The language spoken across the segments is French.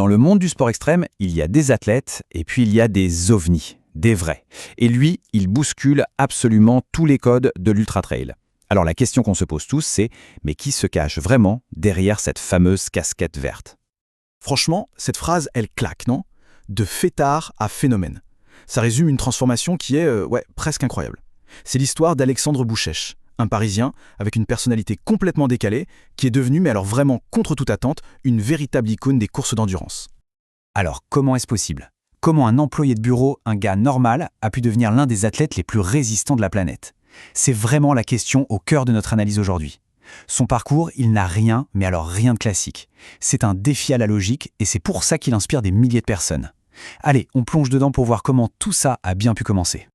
Dans le monde du sport extrême, il y a des athlètes et puis il y a des ovnis, des vrais. Et lui, il bouscule absolument tous les codes de l'ultra-trail. Alors la question qu'on se pose tous, c'est mais qui se cache vraiment derrière cette fameuse casquette verte? Franchement, cette phrase, elle claque, non? De fêtard à phénomène. Ça résume une transformation qui est, presque incroyable. C'est l'histoire d'Alexandre Bouchèche, un Parisien avec une personnalité complètement décalée, qui est devenu, mais alors vraiment contre toute attente, une véritable icône des courses d'endurance. Alors comment est-ce possible? Comment un employé de bureau, un gars normal, a pu devenir l'un des athlètes les plus résistants de la planète? C'est vraiment la question au cœur de notre analyse aujourd'hui. Son parcours, il n'a rien, mais alors rien de classique. C'est un défi à la logique et c'est pour ça qu'il inspire des milliers de personnes. Allez, on plonge dedans pour voir comment tout ça a bien pu commencer.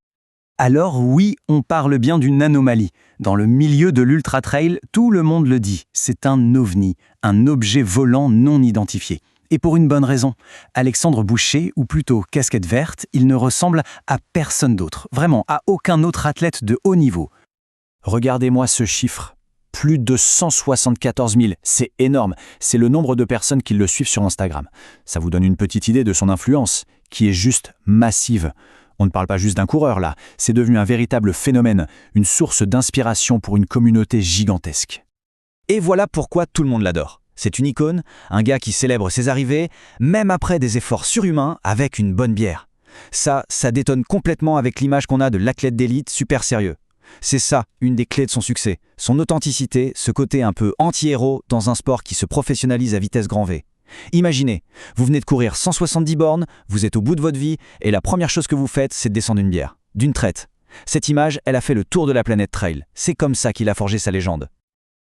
Alors oui, on parle bien d'une anomalie. Dans le milieu de l'ultra-trail, tout le monde le dit, c'est un ovni, un objet volant non identifié. Et pour une bonne raison. Alexandre Boucher, ou plutôt casquette verte, il ne ressemble à personne d'autre, vraiment à aucun autre athlète de haut niveau. Regardez-moi ce chiffre, plus de 174 000, c'est énorme, c'est le nombre de personnes qui le suivent sur Instagram. Ça vous donne une petite idée de son influence, qui est juste massive. On ne parle pas juste d'un coureur là, c'est devenu un véritable phénomène, une source d'inspiration pour une communauté gigantesque. Et voilà pourquoi tout le monde l'adore. C'est une icône, un gars qui célèbre ses arrivées, même après des efforts surhumains avec une bonne bière. Ça détonne complètement avec l'image qu'on a de l'athlète d'élite super sérieux. C'est ça, une des clés de son succès, son authenticité, ce côté un peu anti-héros dans un sport qui se professionnalise à vitesse grand V. Imaginez, vous venez de courir 170 bornes, vous êtes au bout de votre vie, et la première chose que vous faites, c'est de descendre une bière, d'une traite. Cette image, elle a fait le tour de la planète trail. C'est comme ça qu'il a forgé sa légende.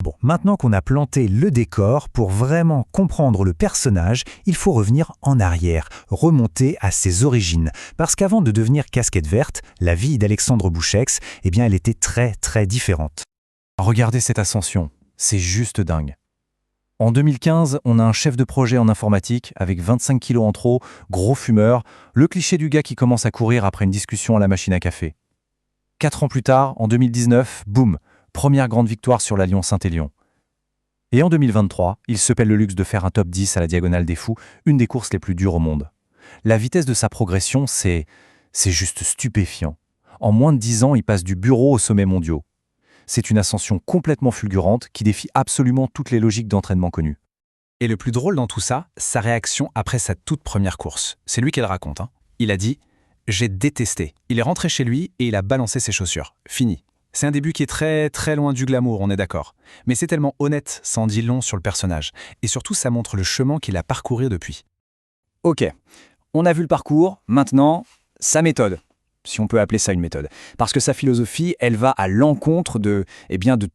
Bon, maintenant qu'on a planté le décor, pour vraiment comprendre le personnage, il faut revenir en arrière, remonter à ses origines. Parce qu'avant de devenir casquette verte, la vie d'Alexandre Bouchèche, elle était très très différente. Regardez cette ascension, c'est juste dingue. En 2015, on a un chef de projet en informatique avec 25 kilos en trop, gros fumeur, le cliché du gars qui commence à courir après une discussion à la machine à café. 4 ans plus tard, en 2019, boum, première grande victoire sur la Lyon-Saint-Élion. Et en 2023, il se paie le luxe de faire un top 10 à la Diagonale des Fous, une des courses les plus dures au monde. La vitesse de sa progression, c'est juste stupéfiant. En moins de 10 ans, il passe du bureau aux sommets mondiaux. C'est une ascension complètement fulgurante qui défie absolument toutes les logiques d'entraînement connues. Et le plus drôle dans tout ça, sa réaction après sa toute première course. C'est lui qui le raconte. Il a dit « J'ai détesté ». Il est rentré chez lui et il a balancé ses chaussures. Fini. C'est un début qui est très très loin du glamour, on est d'accord. Mais c'est tellement honnête, ça en dit long sur le personnage. Et surtout, ça montre le chemin qu'il a parcouru depuis. Ok, on a vu le parcours, maintenant, sa méthode. Si on peut appeler ça une méthode. Parce que sa philosophie, elle va à l'encontre de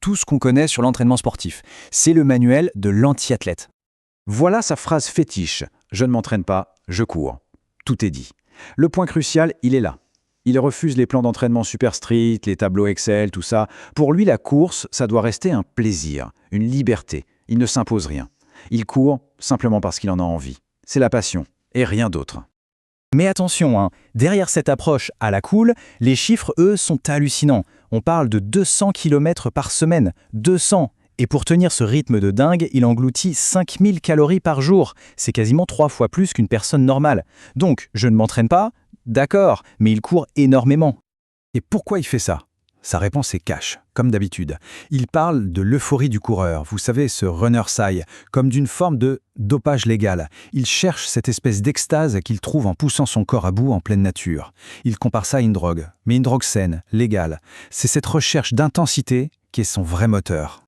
tout ce qu'on connaît sur l'entraînement sportif. C'est le manuel de l'anti-athlète. Voilà sa phrase fétiche. Je ne m'entraîne pas, je cours. Tout est dit. Le point crucial, il est là. Il refuse les plans d'entraînement super stricts, les tableaux Excel, tout ça. Pour lui, la course, ça doit rester un plaisir, une liberté. Il ne s'impose rien. Il court simplement parce qu'il en a envie. C'est la passion, et rien d'autre. Mais attention, derrière cette approche à la cool, les chiffres, eux, sont hallucinants. On parle de 200 km par semaine. 200. Et pour tenir ce rythme de dingue, il engloutit 5000 calories par jour. C'est quasiment 3 fois plus qu'une personne normale. Donc, je ne m'entraîne pas? D'accord, mais il court énormément. Et pourquoi il fait ça? Sa réponse est cash, comme d'habitude. Il parle de l'euphorie du coureur, vous savez, ce runner's high, comme d'une forme de dopage légal. Il cherche cette espèce d'extase qu'il trouve en poussant son corps à bout en pleine nature. Il compare ça à une drogue, mais une drogue saine, légale. C'est cette recherche d'intensité qui est son vrai moteur.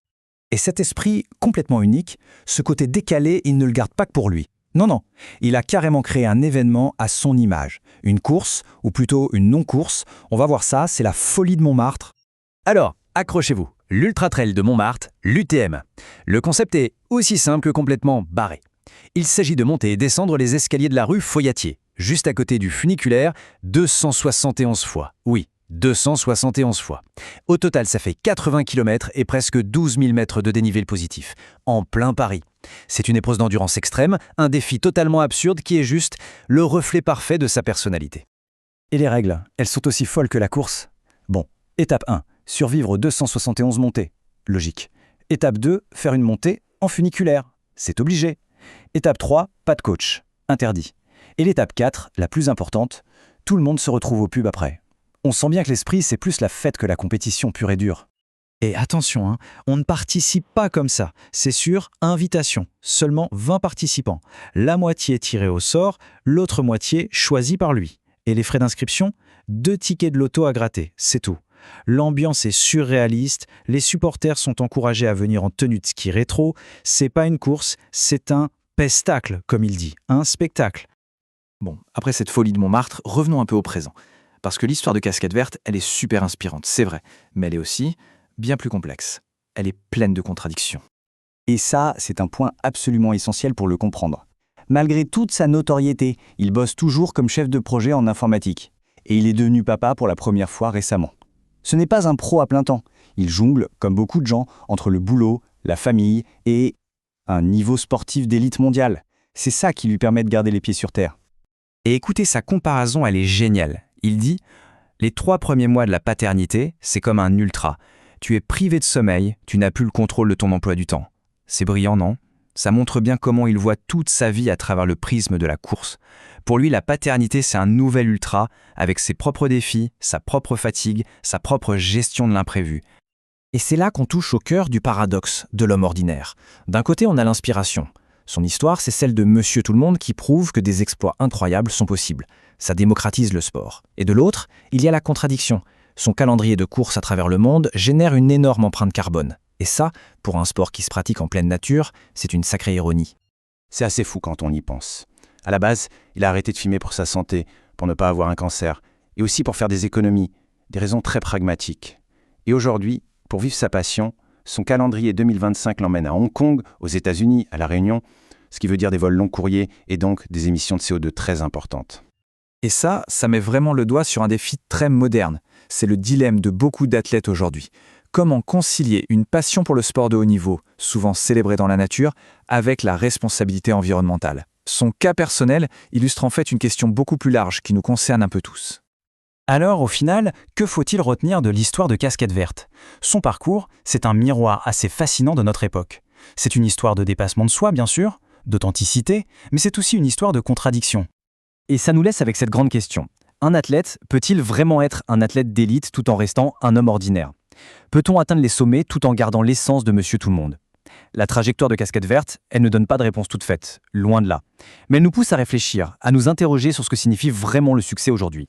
Et cet esprit complètement unique, ce côté décalé, il ne le garde pas que pour lui. Non, il a carrément créé un événement à son image. Une course, ou plutôt une non-course. On va voir ça, c'est la folie de Montmartre. Alors, accrochez-vous, l'Ultra Trail de Montmartre, l'UTM. Le concept est aussi simple que complètement barré. Il s'agit de monter et descendre les escaliers de la rue Foyatier, juste à côté du funiculaire, 271 fois. Oui, 271 fois. Au total, ça fait 80 km et presque 12 000 mètres de dénivelé positif, en plein Paris. C'est une épreuve d'endurance extrême, un défi totalement absurde qui est juste le reflet parfait de sa personnalité. Et les règles, elles sont aussi folles que la course. Bon, étape 1, survivre aux 271 montées. Logique. Étape 2, faire une montée en funiculaire. C'est obligé. Étape 3, pas de coach. interdit. Et l'étape 4, la plus importante, tout le monde se retrouve au pub après. On sent bien que l'esprit, c'est plus la fête que la compétition pure et dure. Et attention, on ne participe pas comme ça. C'est sur invitation. Seulement 20 participants. La moitié tirée au sort, l'autre moitié choisie par lui. Et les frais d'inscription? 2 tickets de loto à gratter, c'est tout. L'ambiance est surréaliste, les supporters sont encouragés à venir en tenue de ski rétro. C'est pas une course, c'est un pestacle, comme il dit, un spectacle. Bon, après cette folie de Montmartre, revenons un peu au présent. Parce que l'histoire de Casquette Verte, elle est super inspirante, c'est vrai. Mais elle est aussi bien plus complexe. Elle est pleine de contradictions. Et ça, c'est un point absolument essentiel pour le comprendre. Malgré toute sa notoriété, il bosse toujours comme chef de projet en informatique. Et il est devenu papa pour la première fois récemment. Ce n'est pas un pro à plein temps. Il jongle, comme beaucoup de gens, entre le boulot, la famille et un niveau sportif d'élite mondiale. C'est ça qui lui permet de garder les pieds sur terre. Et écoutez, sa comparaison, elle est géniale. Il dit « Les 3 premiers mois de la paternité, c'est comme un ultra. Tu es privé de sommeil, tu n'as plus le contrôle de ton emploi du temps. » C'est brillant, non? Ça montre bien comment il voit toute sa vie à travers le prisme de la course. Pour lui, la paternité, c'est un nouvel ultra, avec ses propres défis, sa propre fatigue, sa propre gestion de l'imprévu. Et c'est là qu'on touche au cœur du paradoxe de l'homme ordinaire. D'un côté, on a l'inspiration. Son histoire, c'est celle de Monsieur Tout-le-Monde qui prouve que des exploits incroyables sont possibles. Ça démocratise le sport. Et de l'autre, il y a la contradiction. Son calendrier de course à travers le monde génère une énorme empreinte carbone. Et ça, pour un sport qui se pratique en pleine nature, c'est une sacrée ironie. C'est assez fou quand on y pense. À la base, il a arrêté de fumer pour sa santé, pour ne pas avoir un cancer, et aussi pour faire des économies, des raisons très pragmatiques. Et aujourd'hui, pour vivre sa passion, son calendrier 2025 l'emmène à Hong Kong, aux États-Unis, à La Réunion, ce qui veut dire des vols long courriers et donc des émissions de CO2 très importantes. Et ça met vraiment le doigt sur un défi très moderne. C'est le dilemme de beaucoup d'athlètes aujourd'hui. Comment concilier une passion pour le sport de haut niveau, souvent célébré dans la nature, avec la responsabilité environnementale? Son cas personnel illustre en fait une question beaucoup plus large qui nous concerne un peu tous. Alors, au final, que faut-il retenir de l'histoire de Casquette Verte? Son parcours, c'est un miroir assez fascinant de notre époque. C'est une histoire de dépassement de soi, bien sûr, d'authenticité, mais c'est aussi une histoire de contradiction. Et ça nous laisse avec cette grande question. Un athlète peut-il vraiment être un athlète d'élite tout en restant un homme ordinaire? Peut-on atteindre les sommets tout en gardant l'essence de Monsieur Tout-le-Monde? La trajectoire de Casquette Verte, elle ne donne pas de réponse toute faite, loin de là. Mais elle nous pousse à réfléchir, à nous interroger sur ce que signifie vraiment le succès aujourd'hui.